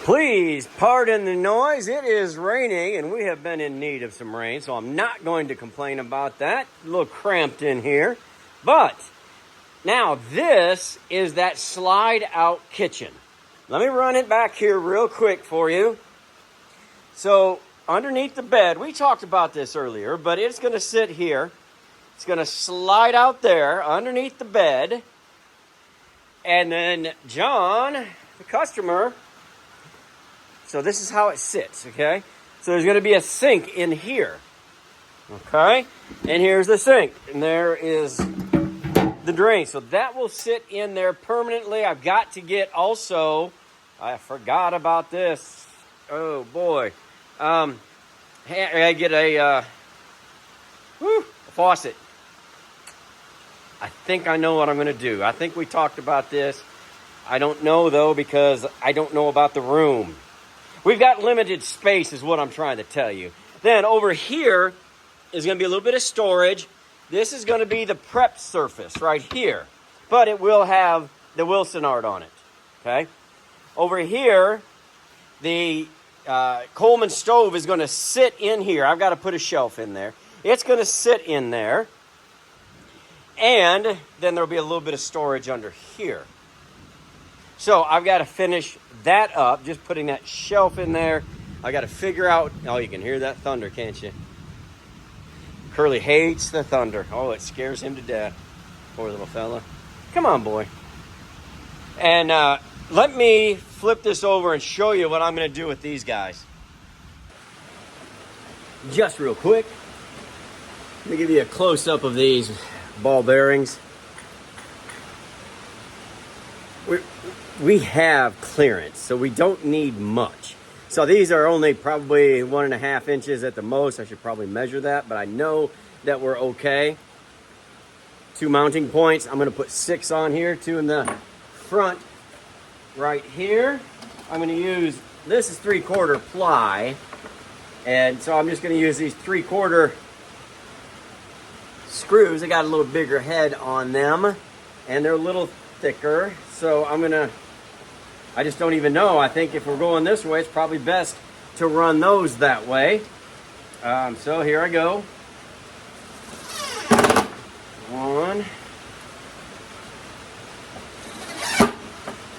Please pardon the noise. It is raining and we have been in need of some rain, so I'm not going to complain about that. A little cramped in here. But now this is that slide out kitchen. Let me run it back here real quick for you. So underneath the bed, we talked about this earlier, but it's going to sit here. It's going to slide out there underneath the bed. And then John, the customer, so this is how it sits, okay? So there's going to be a sink in here, okay? And here's the sink, and there is the drain. So that will sit in there permanently. I've got to get also, I forgot about this. Oh, boy. I get a faucet. I think I know what I'm going to do. I think we talked about this. I don't know, though, because I don't know about the room. We've got limited space is what I'm trying to tell you. Then over here is going to be a little bit of storage. This is going to be the prep surface right here. But it will have the Wilson art on it. Okay? Over here, the Coleman stove is going to sit in here. I've got to put a shelf in there. It's going to sit in there. And then there'll be a little bit of storage under here. So I've got to finish that up, just putting that shelf in there. I got to figure out, oh, you can hear that thunder, can't you? Curly hates the thunder. Oh, it scares him to death. Poor little fella. Come on, boy. And let me flip this over and show you what I'm going to do with these guys. Just real quick. Let me give you a close-up of these ball bearings. We have clearance, so we don't need much. So these are only probably 1.5 inches at the most. I should probably measure that, but I know that we're okay. 2 mounting points. I'm going to put 6 on here, 2 in the front right here. I'm going to use, this is 3/4 ply, and so I'm just going to use these 3/4 screws. They got a little bigger head on them, and they're a little thicker. So I just don't even know. I think if we're going this way, it's probably best to run those that way. So here I go. 1.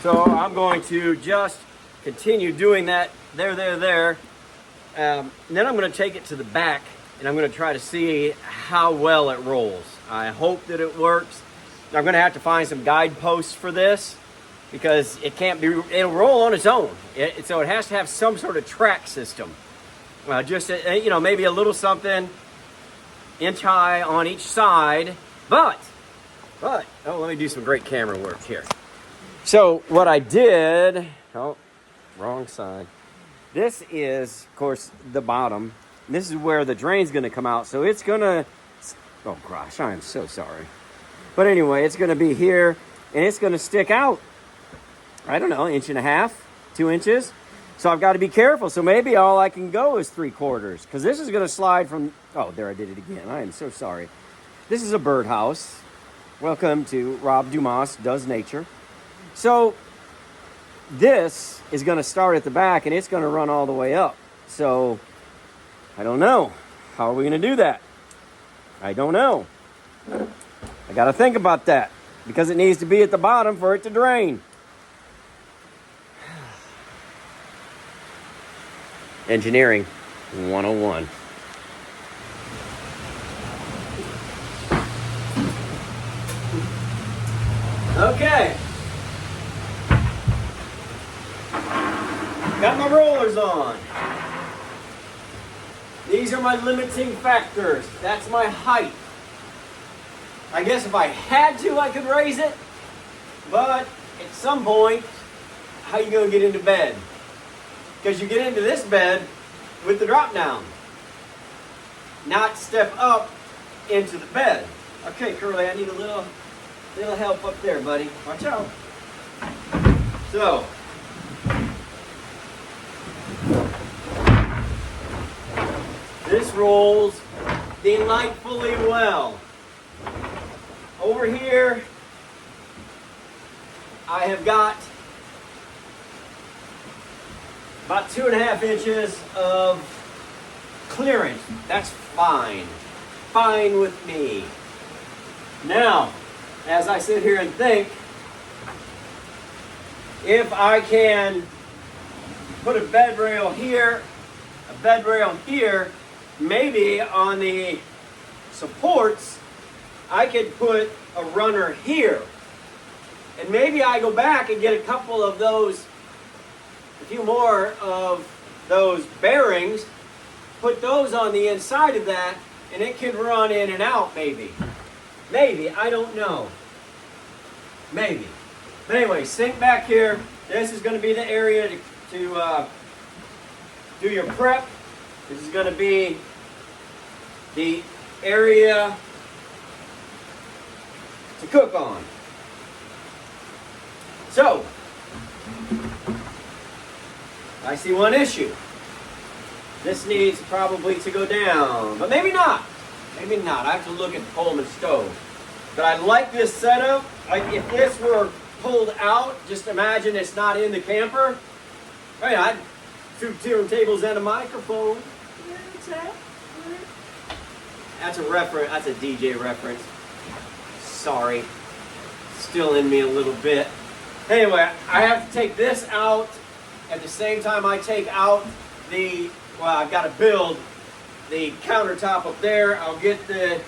So I'm going to just continue doing that there. And then I'm going to take it to the back, and I'm going to try to see how well it rolls. I hope that it works. I'm going to have to find some guideposts for this, because it'll roll on its own. So it has to have some sort of track system. Maybe a little something inch high on each side. But, let me do some great camera work here. So what I did, wrong side. This is, of course, the bottom. This is where the drain's going to come out. So it's going to, oh gosh, I am so sorry. But anyway, it's going to be here, and it's going to stick out. I don't know, 1.5 inches, 2 inches. So I've got to be careful. So maybe all I can go is 3/4, because this is going to slide from, oh, there I did it again. I am so sorry. This is a birdhouse. Welcome to Rob Dumas Does Nature. So this is going to start at the back, and it's going to run all the way up. So I don't know. How are we going to do that? I don't know. I got to think about that, because it needs to be at the bottom for it to drain. Engineering 101. Okay. Got my rollers on. These are my limiting factors. That's my height. I guess if I had to, I could raise it. But at some point, how you going to get into bed? Because you get into this bed with the drop down, not step up into the bed. Okay, Curly, I need a little help up there, buddy. Watch out. So, this rolls delightfully well. Over here, I have got About 2.5 inches of clearance. That's fine. Fine with me. Now, as I sit here and think, if I can put a bed rail here, a bed rail here, maybe on the supports, I could put a runner here. And maybe I go back and get a couple of those, a few more of those bearings, put those on the inside of that, and it can run in and out maybe. Maybe, I don't know. Maybe. But anyway, sink back here. This is going to be the area to do your prep. This is going to be the area to cook on. So, I see one issue. This needs probably to go down, but maybe not. Maybe not. I have to look at the Coleman stove. But I like this setup. If this were pulled out, just imagine it's not in the camper. I mean, I'd 2 turntables and a microphone. That's a reference. That's a DJ reference. Sorry. Still in me a little bit. Anyway, I have to take this out at the same time I take out the, well, I've got to build the countertop up there. I'll get the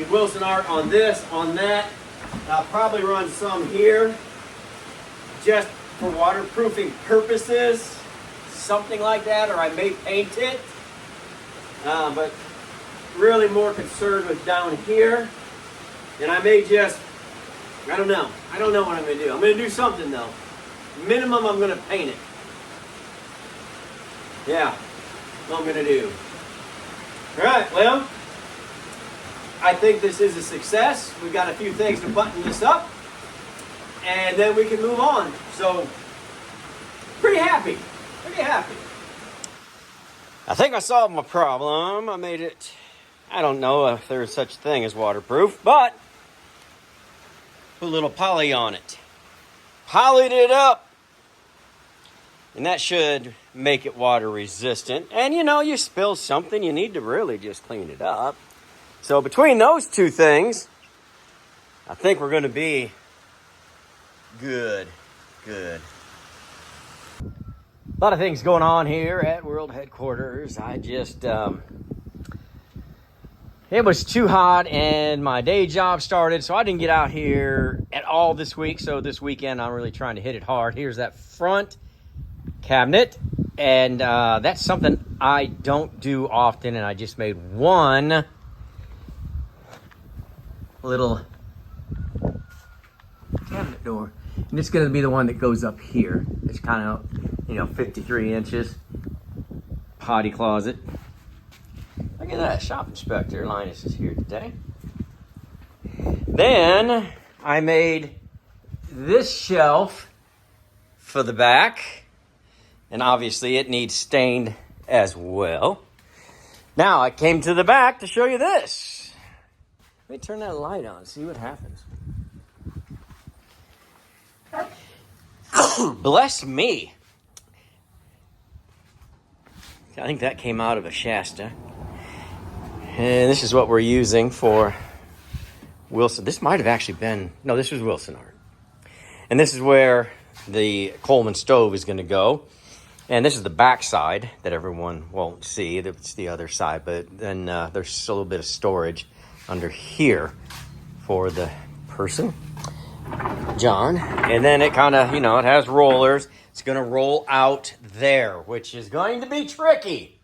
Wilson art on this, on that. I'll probably run some here just for waterproofing purposes, something like that, or I may paint it. But really more concerned with down here. And I may just, I don't know. I don't know what I'm going to do. I'm going to do something though. Minimum, I'm going to paint it. Yeah, what I'm going to do. All right, well, I think this is a success. We've got a few things to button this up, and then we can move on. So, pretty happy. Pretty happy. I think I solved my problem. I made it, I don't know if there's such a thing as waterproof, but put a little poly on it. Polyed it up. And that should make it water resistant. And you know, you spill something, you need to really just clean it up. So between those two things, I think we're going to be good. Good. A lot of things going on here at World Headquarters. I just, it was too hot and my day job started, so I didn't get out here at all this week. So this weekend, I'm really trying to hit it hard. Here's that front cabinet, and that's something I don't do often, and I just made one little cabinet door, and it's going to be the one that goes up here. It's kind of, you know, 53 inches potty closet. Look at that, shop inspector Linus is here today. Then I made this shelf for the back. And obviously it needs stained as well. Now I came to the back to show you this. Let me turn that light on, see what happens. Bless me. I think that came out of a Shasta. And this is what we're using for Wilson. This might have actually been, no, this was Wilson art. And this is where the Coleman stove is going to go. And this is the back side that everyone won't see. It's the other side, but then there's a little bit of storage under here for the person, John. And then it kind of, you know, it has rollers. It's going to roll out there, which is going to be tricky.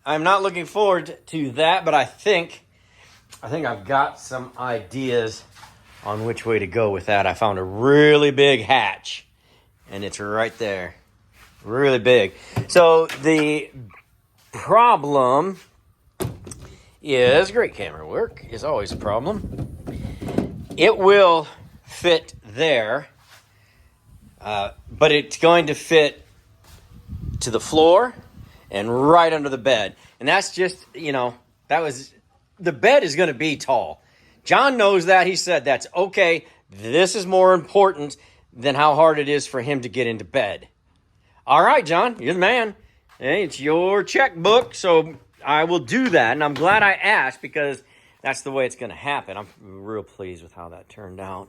I'm not looking forward to that, but I think I've got some ideas on which way to go with that. I found a really big hatch, and it's right there. Really big. So the problem is, great camera work is always a problem. It will fit there, but it's going to fit to the floor and right under the bed. And that's just, you know, the bed is going to be tall. John knows that. He said, that's okay. This is more important than how hard it is for him to get into bed. All right, John, you're the man. Hey, it's your checkbook, so I will do that. And I'm glad I asked because that's the way it's going to happen. I'm real pleased with how that turned out.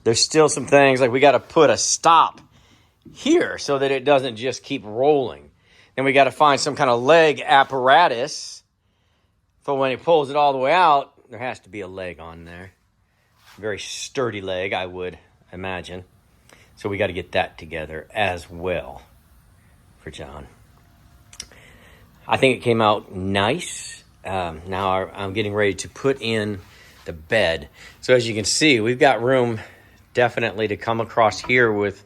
There's still some things like we got to put a stop here so that it doesn't just keep rolling. Then we got to find some kind of leg apparatus for when he pulls it all the way out. There has to be a leg on there. Very sturdy leg, I would imagine. So we got to get that together as well for John. I think it came out nice. Now I'm getting ready to put in the bed. So as you can see, we've got room definitely to come across here with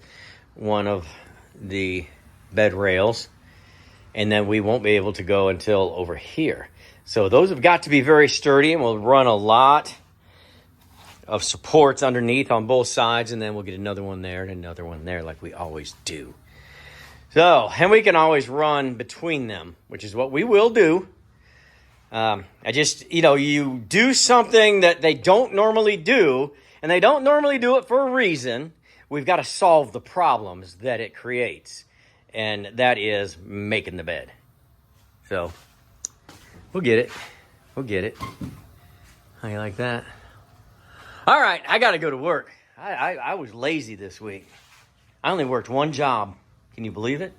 one of the bed rails. And then we won't be able to go until over here. So those have got to be very sturdy, and we'll run a lot of supports underneath on both sides, and then we'll get another one there and another one there like we always do. So, and we can always run between them, which is what we will do. You do something that they don't normally do, and they don't normally do it for a reason. We've got to solve the problems that it creates, and that is making the bed. So, we'll get it. We'll get it. How you like that? All right, I got to go to work. I was lazy this week. I only worked one job. Can you believe it?